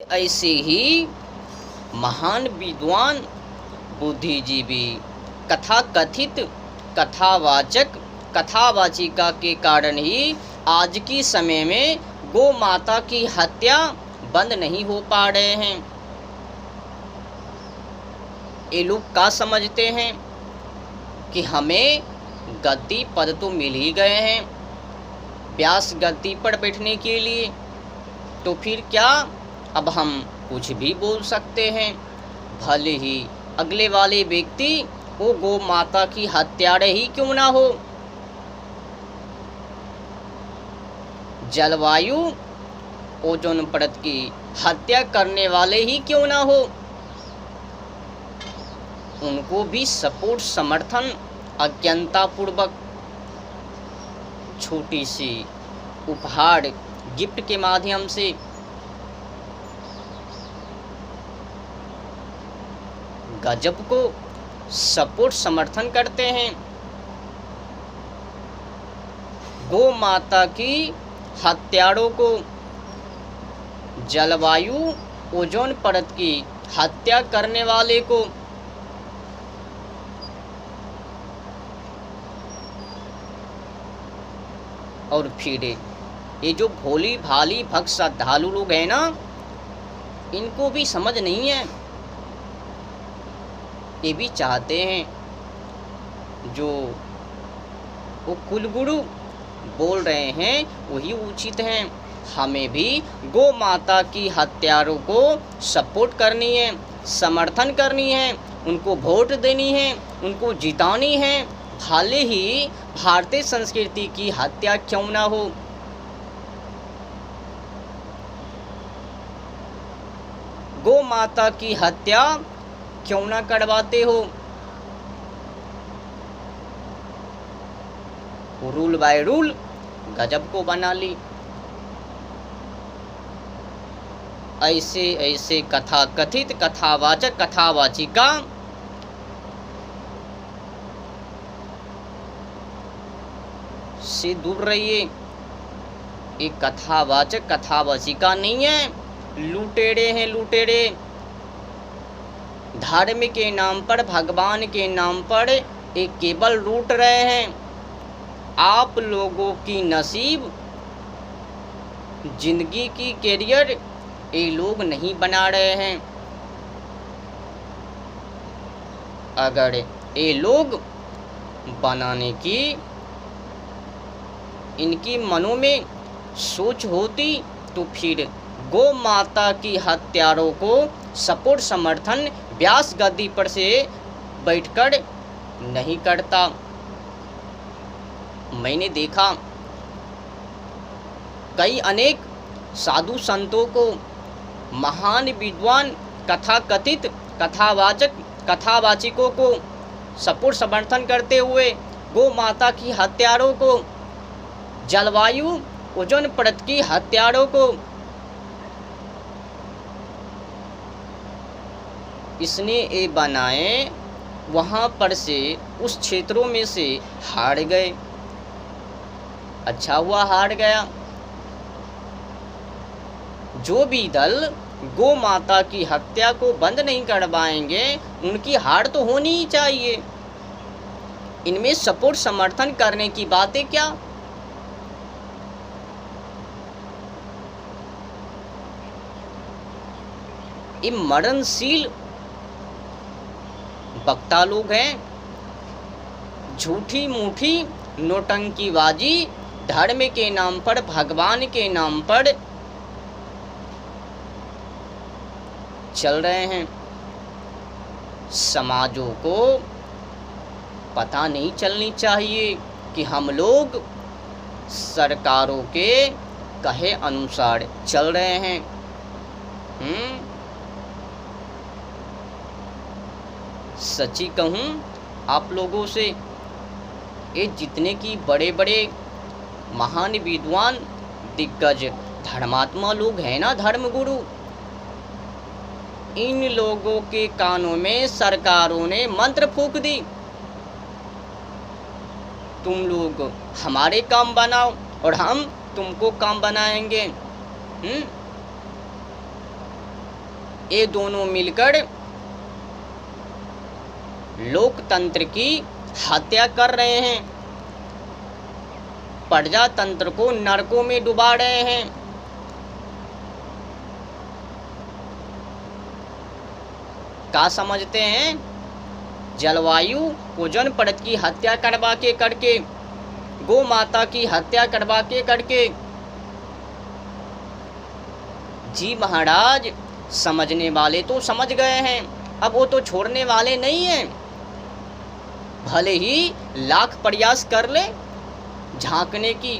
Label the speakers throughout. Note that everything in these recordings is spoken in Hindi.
Speaker 1: ऐसे ही महान विद्वान बुद्धिजीवी कथाकथित कथावाचक कथावाचिका के कारण ही आज की समय में गौ माता की हत्या बंद नहीं हो पा रहे हैं। ये लोग क्या समझते हैं कि हमें गद्दी पद तो मिल ही गए हैं व्यास गद्दी पर बैठने के लिए, तो फिर क्या अब हम कुछ भी बोल सकते हैं, भले ही अगले वाले व्यक्ति वो गौ माता की हत्यारे ही क्यों ना हो, जलवायु ओजोन परत की हत्या करने वाले ही क्यों ना हो, उनको भी सपोर्ट समर्थन अज्ञानतापूर्वक छोटी सी उपहार गिफ्ट के माध्यम से गजब को सपोर्ट समर्थन करते हैं। गौ माता की हत्यारों को, जलवायु ओजोन परत की हत्या करने वाले को और फिर ये जो भोली भाली भक्त श्रद्धालु लोग हैं ना, इनको भी समझ नहीं है। ये भी चाहते हैं जो वो कुलगुरु बोल रहे हैं वही उचित हैं, हमें भी गौ माता की हत्यारों को सपोर्ट करनी है, समर्थन करनी है, उनको वोट देनी है, उनको जितानी है, भले ही भारतीय संस्कृति की हत्या क्यों ना हो। गौ माता की हत्या क्यों ना करवाते हो। रूल बाय रूल गजब को बना ली। ऐसे ऐसे कथाकथित कथावाचक कथावाचिका से दूर रहिए। एक कथावाचक कथावाचिका नहीं है, लुटेरे हैं लुटेरे। धर्म के नाम पर, भगवान के नाम पर एक केवल लूट रहे हैं। आप लोगों की नसीब, जिंदगी की कैरियर ये लोग नहीं बना रहे हैं। अगर ये लोग बनाने की इनकी मनों में सोच होती तो फिर गौ माता की हत्यारों को सपोर्ट समर्थन व्यास गद्दी पर से बैठकर नहीं करता। मैंने देखा कई अनेक साधु संतों को, महान विद्वान कथाकथित कथावाचक कथावाचिकों को सपोर्ट समर्थन करते हुए गौ माता की हत्यारों को, जलवायु ओजोन परत की हत्यारों को इसने ये बनाए, वहाँ पर से उस क्षेत्रों में से हार गए। अच्छा हुआ हार गया। जो भी दल गौ माता की हत्या को बंद नहीं करवाएंगे उनकी हार तो होनी ही चाहिए। इनमें सपोर्ट समर्थन करने की बातें क्या। ये मरणशील वक्ता लोग हैं। झूठी मूठी नोटंकीबाजी धर्म के नाम पर, भगवान के नाम पर चल रहे हैं। समाजों को पता नहीं चलनी चाहिए कि हम लोग सरकारों के कहे अनुसार चल रहे हैं। सच्ची कहूँ आप लोगों से, ये जितने की बड़े बड़े महान विद्वान दिग्गज धर्मात्मा लोग हैं ना, धर्मगुरु, इन लोगों के कानों में सरकारों ने मंत्र फूंक दी, तुम लोग हमारे काम बनाओ और हम तुमको काम बनाएंगे। ये दोनों मिलकर लोकतंत्र की हत्या कर रहे हैं, प्रजातंत्र को नरकों में डुबा रहे हैं। क्या समझते हैं? जलवायु ओजोन परत की हत्या करवा के करके, गौ माता की हत्या करवा के करके। जी महाराज, समझने वाले तो समझ गए हैं, अब वो तो छोड़ने वाले नहीं हैं। भले ही लाख प्रयास कर ले झांकने की,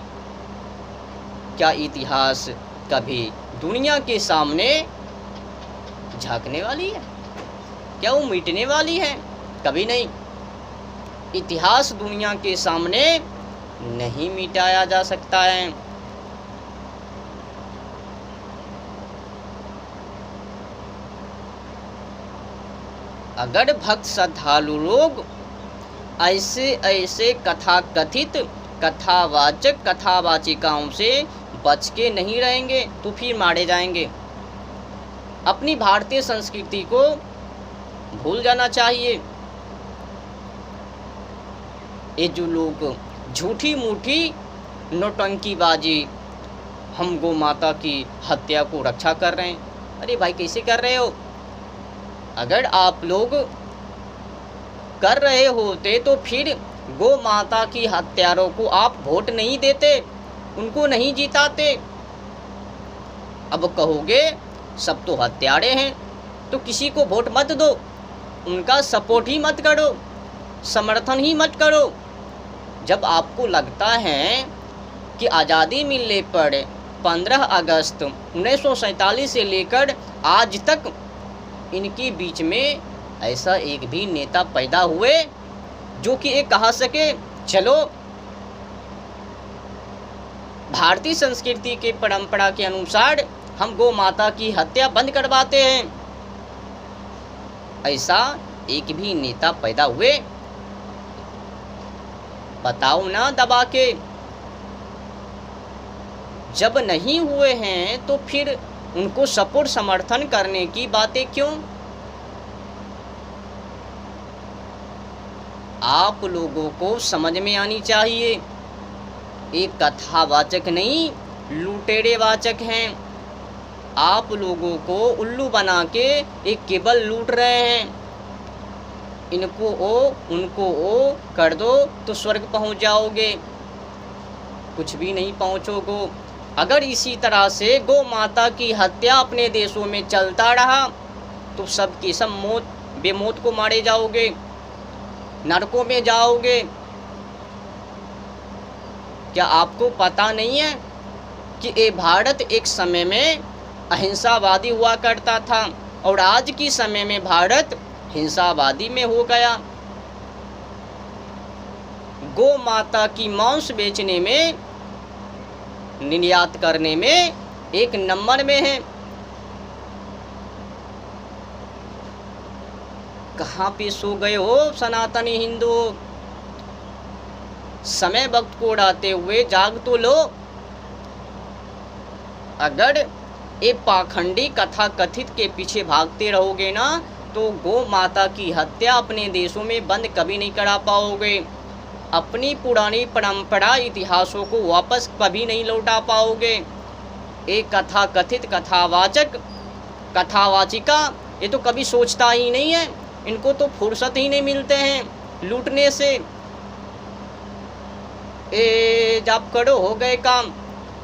Speaker 1: क्या इतिहास कभी दुनिया के सामने झांकने वाली है? क्या वो मिटने वाली है? कभी नहीं। इतिहास दुनिया के सामने नहीं मिटाया जा सकता है। अगर भक्त श्रद्धालु लोग ऐसे ऐसे कथाकथित कथावाचक कथावाचिकाओं से बच के नहीं रहेंगे तो फिर मारे जाएंगे। अपनी भारतीय संस्कृति को भूल जाना चाहिए। ये जो लोग झूठी मूठी नौटंकीबाजी, हम गौ माता की हत्या को रक्षा कर रहे हैं, अरे भाई कैसे कर रहे हो? अगर आप लोग कर रहे होते तो फिर गौ माता की हत्यारों को आप वोट नहीं देते, उनको नहीं जिताते। अब कहोगे सब तो हत्यारे हैं तो किसी को वोट मत दो, उनका सपोर्ट ही मत करो, समर्थन ही मत करो। जब आपको लगता है कि आज़ादी मिलने पर 15 अगस्त 1947 से लेकर आज तक इनके बीच में ऐसा एक भी नेता पैदा हुए जो कि ये कहा सके चलो भारतीय संस्कृति के परंपरा के अनुसार हम गौ माता की हत्या बंद करवाते हैं, ऐसा एक भी नेता पैदा हुए? बताओ ना दबा के। जब नहीं हुए हैं तो फिर उनको सपोर्ट समर्थन करने की बातें क्यों? आप लोगों को समझ में आनी चाहिए, एक कथावाचक नहीं लुटेरेवाचक हैं। आप लोगों को उल्लू बना के एक केवल लूट रहे हैं। इनको ओ उनको ओ कर दो तो स्वर्ग पहुंच जाओगे, कुछ भी नहीं पहुंचोगे। अगर इसी तरह से गौ माता की हत्या अपने देशों में चलता रहा तो सब की सब मौत बेमौत को मारे जाओगे, नरकों में जाओगे। क्या आपको पता नहीं है कि ये भारत एक समय में अहिंसावादी हुआ करता था और आज की समय में भारत हिंसावादी में हो गया। गौ माता की मांस बेचने में, निर्यात करने में एक नंबर में है। कहाँ पे सो गए हो सनातनी हिंदू? समय वक्त को उड़ाते हुए जाग तो लो। अगर ये पाखंडी कथा कथित के पीछे भागते रहोगे ना तो गौ माता की हत्या अपने देशों में बंद कभी नहीं करा पाओगे। अपनी पुरानी परंपरा इतिहासों को वापस कभी नहीं लौटा पाओगे। एक कथा कथित कथावाचक कथावाचिका ये तो कभी सोचता ही नहीं है, इनको तो फुर्सत ही नहीं मिलते हैं लूटने से। ए जब करो हो गए काम,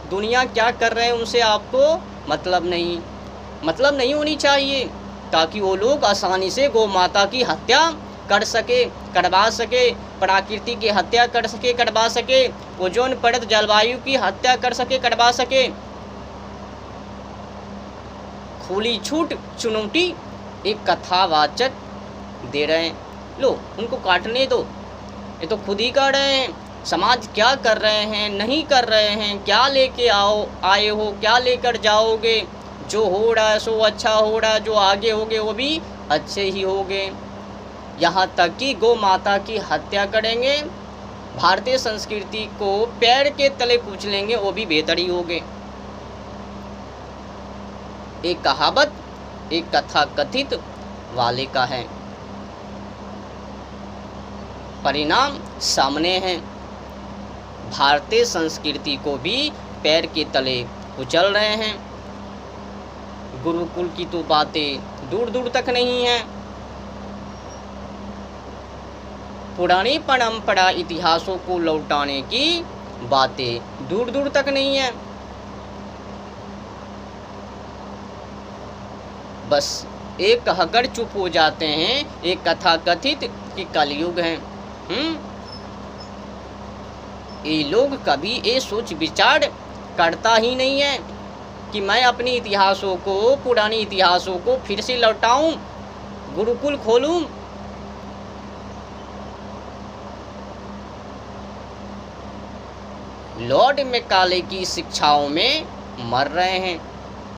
Speaker 1: दुनिया क्या कर रहे हैं उनसे आपको मतलब नहीं होनी चाहिए, ताकि वो लोग आसानी से गौ माता की हत्या कर सके, करवा सके, प्रकृति की हत्या कर सके, करवा सके, ओजोन परत जलवायु की हत्या कर सके, करवा सके। खुली छूट चुनौती एक कथावाचक दे रहे हैं, लो उनको काटने दो, ये तो खुद ही कर रहे हैं। समाज क्या कर रहे हैं नहीं कर रहे हैं, क्या लेके आए हो, क्या लेकर जाओगे। जो हो रहा है सो अच्छा हो रहा है, जो आगे होगे वो भी अच्छे ही होंगे। यहाँ तक कि गौ माता की हत्या करेंगे, भारतीय संस्कृति को पैर के तले पूछ लेंगे, वो भी बेहतर ही होंगे। एक कहावत एक कथाकथित वाले का है। परिणाम सामने हैं। भारतीय संस्कृति को भी पैर के तले कुचल रहे हैं। गुरुकुल की तो बातें दूर दूर तक नहीं हैं। पुरानी परंपरा इतिहासों को लौटाने की बातें दूर दूर तक नहीं हैं। बस एक कहकर चुप हो जाते हैं, एक कथाकथित कि कलयुग है। ये लोग कभी ये सोच विचार करता ही नहीं है कि मैं अपने इतिहासों को, पुरानी इतिहासों को फिर से लौटाऊं, गुरुकुल खोलूं। लॉर्ड मैकाले की शिक्षाओं में मर रहे हैं।